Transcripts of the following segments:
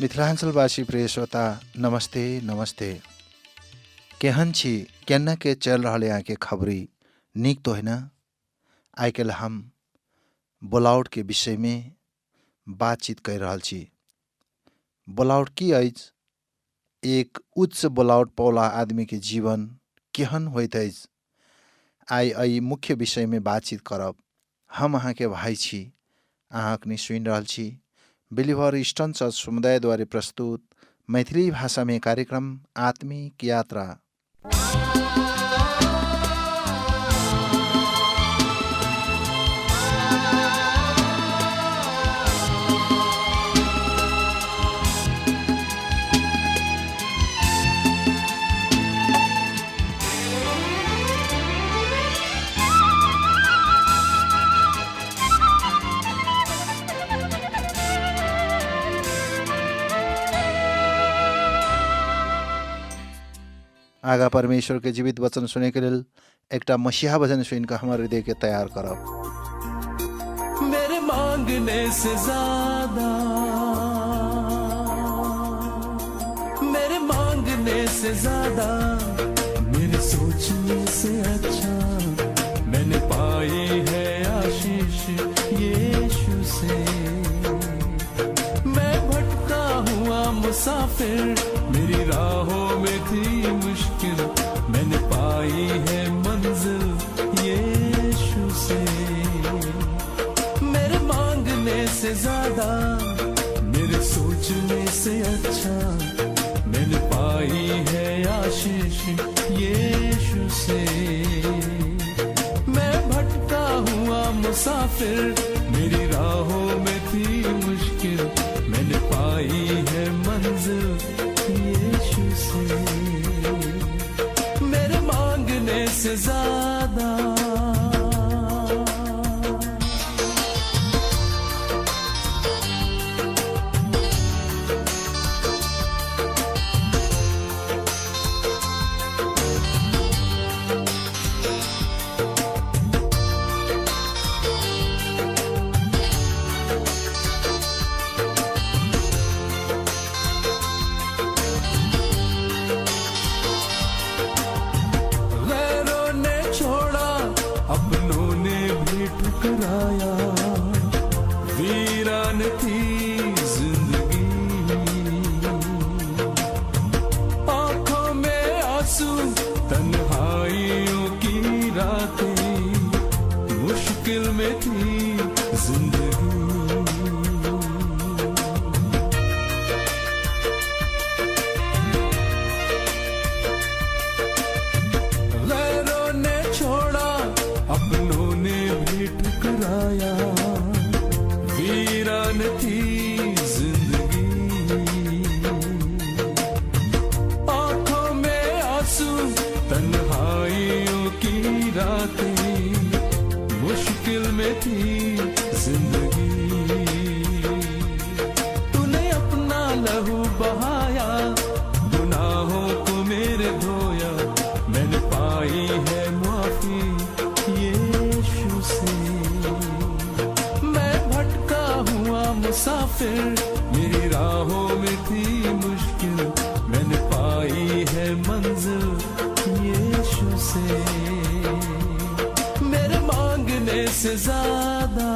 मिथिलांचलवासी प्रिय श्रोता नमस्ते नमस्ते। केहन छी केना के चल रहा यहाँ के खबरी निक तो है ना। आइकाल्हि हम बोलावट के विषय में बातचीत कर रहा छी। बोलावट की अछि? एक उच्च बोलावट पौला आदमी के जीवन केहन होइत अछि? आई मुख्य विषय में बातचीत करब। हम अहाँ के भाई छी, अहाँ अखनी सुनि रहल छी बिलीवर ईस्टर्न चर्च समुदाय द्वारा प्रस्तुत मैथिली भाषा में कार्यक्रम आत्मिक यात्रा। आगा परमेश्वर के जीवित वचन सुने के लिए एकटा मसीहा भजन सुन कर हमारे हृदय के तैयार करब। मेरे मांगने से ज्यादा, मेरे मांगने से ज्यादा, मेरे सोचने से अच्छा मैंने पाई है आशीष यीशु से। मैं भटका हुआ मुसाफिर, मेरी राहों में थी मुश्किल, मैंने पाई है मंजिल यीशु से। मेरे मांगने से ज्यादा, मेरे सोचने से अच्छा मैंने पाई है आशीष यीशु से। मैं भटका हुआ मुसाफिर, मेरी राहों में थी मुश्किल, मैंने पाई है मंजिल यीशु से। मेरे मांगने से ज्यादा, मेरी राहों में थी मुश्किल, मैंने पाई है मंजिल यीशु से। मेरे मांगने से ज्यादा,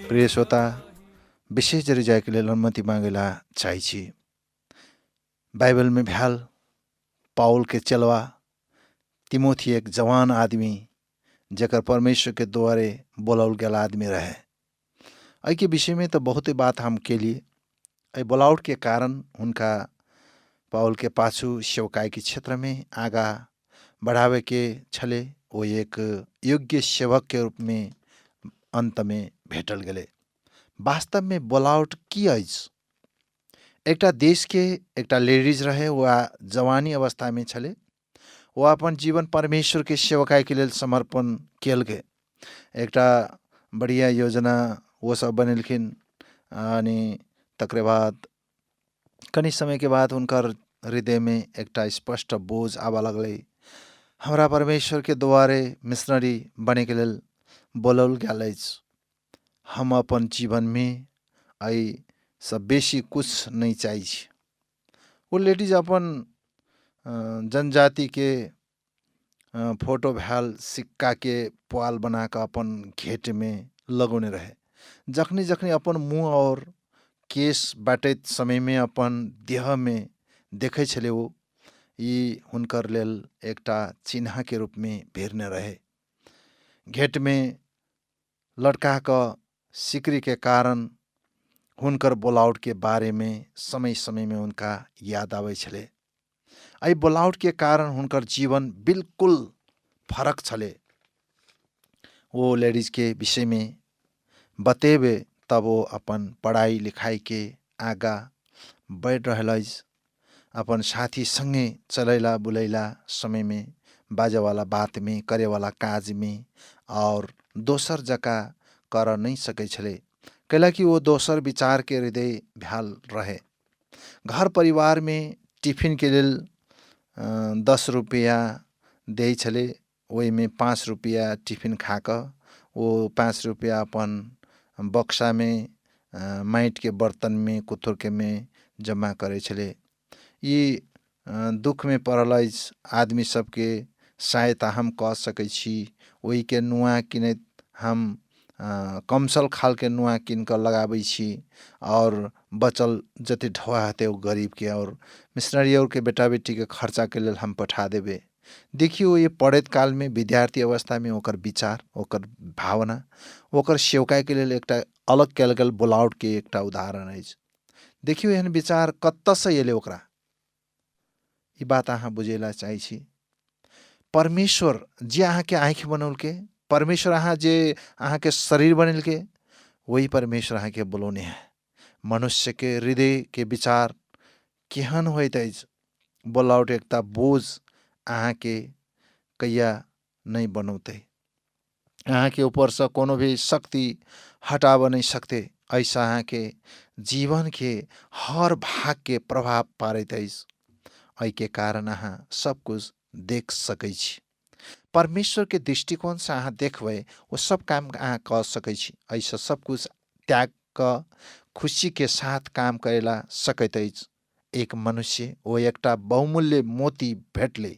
प्रिय श्रोता, विशेष गरी जायके लेल अनुमति मांगेला चाही छी। बाइबल में भ्याल पाउल के चलवा तिमोथी एक जवान आदमी जकर परमेश्वर के द्वारे बोलाउल गेल आदमी रहे। ऐ के विषय में तो बहुत बात हम के लिए बोलावट के कारण उनका पाउल के पाछू सेवकाई के क्षेत्र में आगा बढ़ावे के छले। वो एक योग्य सेवक के रूप में अंत में भेटल गेले। वास्तव में बोलावट की अछि? एकटा देश के एकटा लेडीज रहे, वह जवानी अवस्था में छले। वह अपन जीवन परमेश्वर के सेवकाई के लिए समर्पण कियल के एकटा बढ़िया योजना वो सब बनेलखिन। अनि तकरे बाद कनी समय के बाद उनकर हृदय में एकटा स्पष्ट बोझ आवा लगले। हमरा परमेश्वर के द्वारे मिशनरी बने के लेल बोलल गेल अछि। हम अपन जीवन में आई सब बेसी कुछ नहीं चाहिए। वो लेडीज अपन जनजाति के फोटो भैल सिक्का के पुआल बना कर अपन घेट में लगौने रहे। जखनी जखनी अपन मुँह और केस बाटैत समय में अपन देह में देखे छले, वो ये हुनकर लेल एकटा चिन्ह के रूप में भेरने रहे। घेट में लटका का सिकरी के कारण हुनकर बोलावट के बारे में समय समय में उनका याद आवे छले। आई बोलावट के कारण हुनकर जीवन बिल्कुल फरक छले। वो लेडीज के विषय में बतेबे तब वो अपन पढ़ाई लिखाई के आगा बढ़ रहल। अपन साथी संगे चलैला बुलैला समय में बाजे वाला बात में करे वाला काज में और दोसर जका कर नहीं सकै छले, कैलाकि वो दोसर विचार के हृदय भ्याल रहे। घर परिवार में टिफिन के लेल 10 रुपया दे छले, वही में 5 रुपया टिफिन खाक वो 5 रुपया अपन बक्सा में माइट के बर्तन में कुथुर के में जमा करे छले। ये दुख में पड़ल आदमी सबके सहायता हम कह सकै छी। वही के नुआ किने हम कमसल खाल के नुआ किन कर लगाबै छी और बचल जति ढोआ हते वो गरीब के और मिशनरी और के बेटा बेटी के खर्चा के लेल हम पठा देबे। देखियो ये पढ़ेत काल में विद्यार्थी अवस्था में ओकर विचार, ओकर भावना, ओकर सेवकाई के लेल एकटा अलग कैल गेल बोलावट के एकटा उदाहरण है। देखियो एहन विचार कत्त से एले ओकरा, ये बात अहाँ बुझेला चाहे छी। परमेश्वर जे अहाँ के आँख बनौल के, परमेश्वर अहाँ जे अहाँ के शरीर बनल के, वही परमेश्वर अहाँ के बोलौने है। मनुष्य के हृदय के विचार केहन होइत अछि, बोलावट एकटा बोझ अहाँ के कैया नहीं बनौते। अहाँ के ऊपर से कोनो भी शक्ति हटाव नहीं सकते। ऐसा अहाँ के जीवन के हर भाग के प्रभाव पारैत अछि। ऐ के कारण अहाँ सब कुछ देख सकै छी। परमेश्वर के दृष्टिकोण से अहाँ देखबै, वो सब काम अहाँ कर सकै छी। ऐसा सब कुछ त्याग क खुशी के साथ काम करेला सकैत अछि। एक मनुष्य वो एकटा बहुमूल्य मोती भेटले,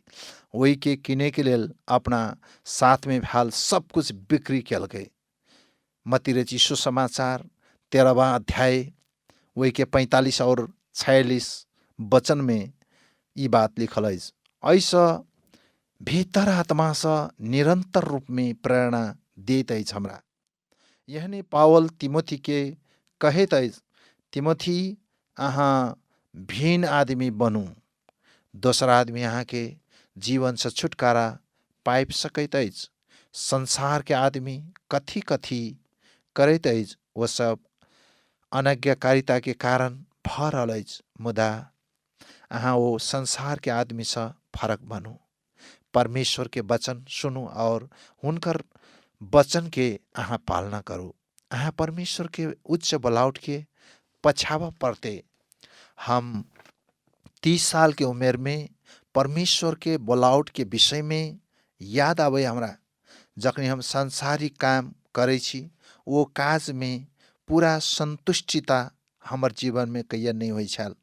वही के किने के लेल अपना साथ में भाल सब कुछ बिक्री कैलकै। मत्ती रची सुसमाचार 13वां अध्याय वही के 45 और 46 वचन में ये बात लिखल है। ऐसा भीतर आत्मा से निरंतर रूप में प्रेरणा देत अछि हमरा। यहने पावल तिमोथी के कहत अछि, तिमोथी अहाँ भिन्न आदमी बनू। दोसर आदमी अहाँ के जीवन से छुटकारा पाइप सकैत अछि। संसार के आदमी कथी कथी करैत अछि, वो सब अनाज्ञाकारिता के कारण भ रहल अछि। मुदा अहाँ वो संसार के आदमी से फरक बनू। परमेश्वर के वचन सुनू और हुनकर वचन के अहाँ पालना करू। अहाँ परमेश्वर के उच्च बोलावट के पछावा पड़ते। हम 30 साल के उम्र में परमेश्वर के बोलावट के विषय में याद आवे हमरा। जखनी हम सांसारिक काम करे छी, वो काज में पूरा संतुष्टिता हमर जीवन में कैया नहीं होई छल।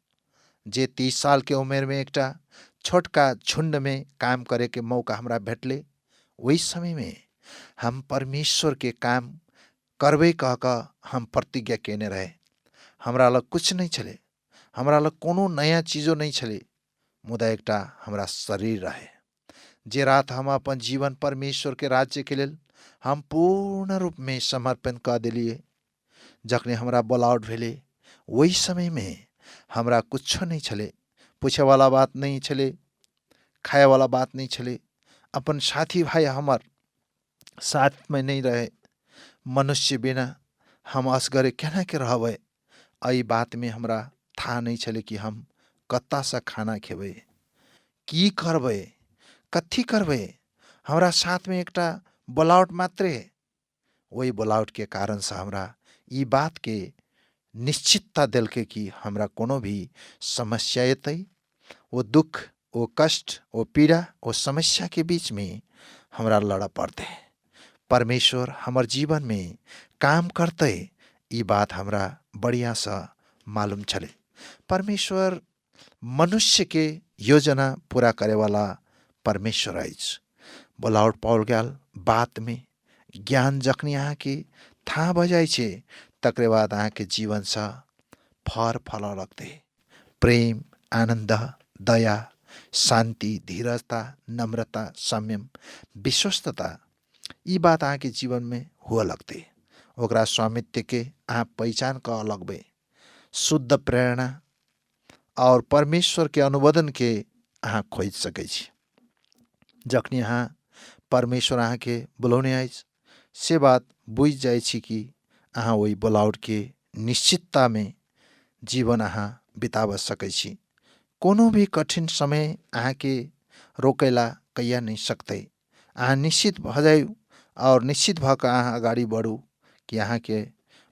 जे 30 साल के उम्र में एकटा छोटका झुंड में काम करे के मौका हमरा भेटले, वही समय में हम परमेश्वर के काम करबे कह का हम प्रतिज्ञा केने रहे। हमरा लग कुछ नहीं छले, हमरा लग कोनो नया चीजों नहीं छले, मुदा एकटा हमरा शरीर रहे। जे रात हम अपन जीवन परमेश्वर के राज्य के लेल हम पूर्ण रूप में समर्पण कर दिलिए। जखने हमरा बोलावट भेले, वही समय में हमरा कुछ नहीं छले, पूछे वाला बात नहीं छले, खाए वाला बात नहीं छले। अपन साथी भाई हमर साथ में नहीं रहे। मनुष्य बिना हम असगरे केना के रहबै। एहि बात में हमरा था नहीं छले कि हम कत्ता से खाना खेबै, की करबै, कथी करबै। हमरा साथ में एकटा बोलावट मात्रे। वही बोलावट के कारण से हमरा ई बात के निश्चितता दिलके कि हमरा कोनो भी समस्या एतै, वो दुख, वो कष्ट, वो पीड़ा, वो समस्या के बीच में हमरा लड़ पड़ते। परमेश्वर हमर जीवन में काम करते, ई बात हमरा बढ़िया सा मालूम छले। परमेश्वर मनुष्य के योजना पूरा करे वाला परमेश्वर आइज। बोलावट पाउल गेल बात में ज्ञान जखनी अहाँ के था बजाय छे, तकरे बाद अहाँ के जीवन सा फर फल लगते। प्रेम, आनंद, दया, शांति, धीरजता, नम्रता, संयम, विश्वस्तता, ई बात अहाँ के जीवन में हुआ लगते। ओकरा स्वामित्व के अहाँ पहचान क लगबे। शुद्ध प्रेरणा और परमेश्वर के अनुवादन के अहाँ खोज सकै छी। जखनी अहाँ परमेश्वर अहाँ के बुलाउने आइज, से बात बुझ जाए छी कि अहाँ वही बोलावट के निश्चितता में जीवन अहाँ बिताव सकै छी। कोनो भी कठिन समय अहाँ के रोकेला कैया नहीं सकते। अहाँ निश्चित भ जायु और निश्चित भक अहाँ अगाडि बढु कि अहाँ के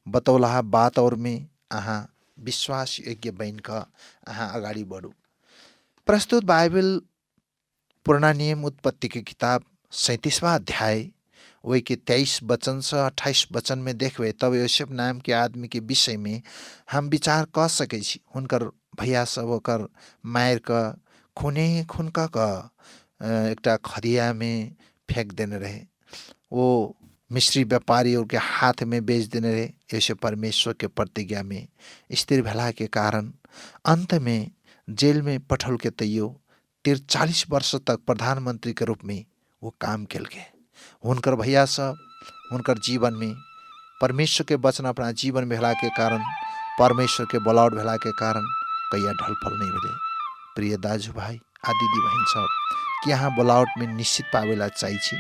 बतौलाहा बात और में अहाँ विश्वास योग्य बन क अहाँ अगाडि बढु। प्रस्तुत बाइबल पुराना नियम उत्पत्ति के किताब 37वां अध्याय वही के 23 वचन से 28 वचन में देखबे, तब यूसुफ नाम के आदमी के विषय में हम विचार कर सकै छी। हुनकर भैया सब ओकर मायर क खूने खुनका क एकटा खदिया में फेंक देने रहे। वो मिस्री व्यापारी के हाथ में बेच देने रहे। यूसुफ परमेश्वर के प्रतिज्ञा में स्थिर भेला के कारण अंत में जेल में पठल के तैयो 43 वर्ष तक प्रधानमंत्री के रूप में वो काम कैल के। हुनकर भैया सब हुनकर जीवन में परमेश्वर के वचन अपना जीवन भेला के कारण, परमेश्वर के बोलावट भेला के कारण कैया ढलफल नहीं मिले। प्रिय दाजु भाई आ दीदी बहन सब, कि यहाँ बोलावट में निश्चित पावेला चाहिए,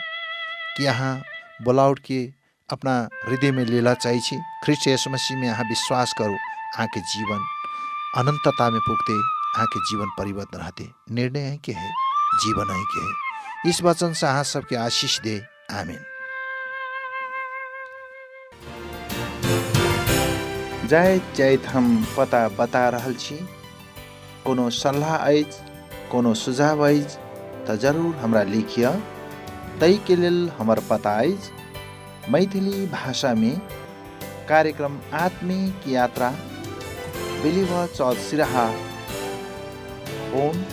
कि यहाँ बोलावट के अपना हृदय में लेला चाहिए। ख्रिस्ट यीशु मसीह में यहाँ विश्वास करो, यहाँ के जीवन अनंतता में पुगते, यहाँ के जीवन परिवर्तन रहते। निर्णय है के है, जीवन है के है। इस वचन से अहाँ सबके आशीष दे। आमीन। जायत जायत हम पता बता रहल छी। कोनो सलाह आइज, कोनो सुझाव आइज त जरूर हमरा लिखिए। तई के लेल हमर पता आइज मैथिली भाषा में कार्यक्रम आत्मिक यात्रा, बिलीवर चर्च सिराहा, फोन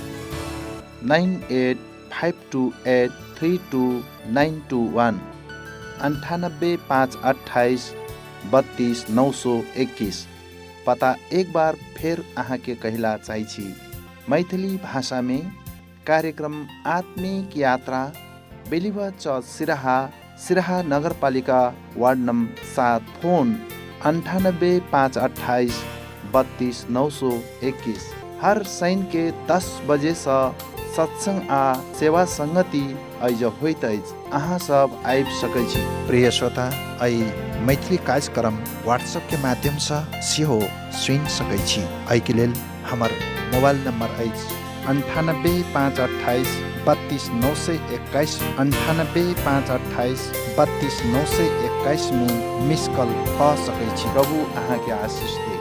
9852832921 98528 32921। पता एक बार फिर अहाँ के कहला चाही छी। मैथिली भाषा में कार्यक्रम आत्मिक यात्रा, बिलीवर चर्च सिराहा, सिराहा नगरपालिका वार्ड नंबर 7, फोन 985283 32921। हर शनि के 10 बजे से सत्संग आ सेवा संगति आयोज होइत अछि। अहाँ सब आबि सकै छी। प्रिय श्रोता, आई मैथिली कार्यक्रम व्हाट्सएप के माध्यम से सेहो सुनि सकै छी। एहि के लेल हमर मोबाइल नंबर अछि 985283 32921 985283 32921 में मिस कॉल कऽ सकै छी। प्रभु अहाँ के आशीष दे।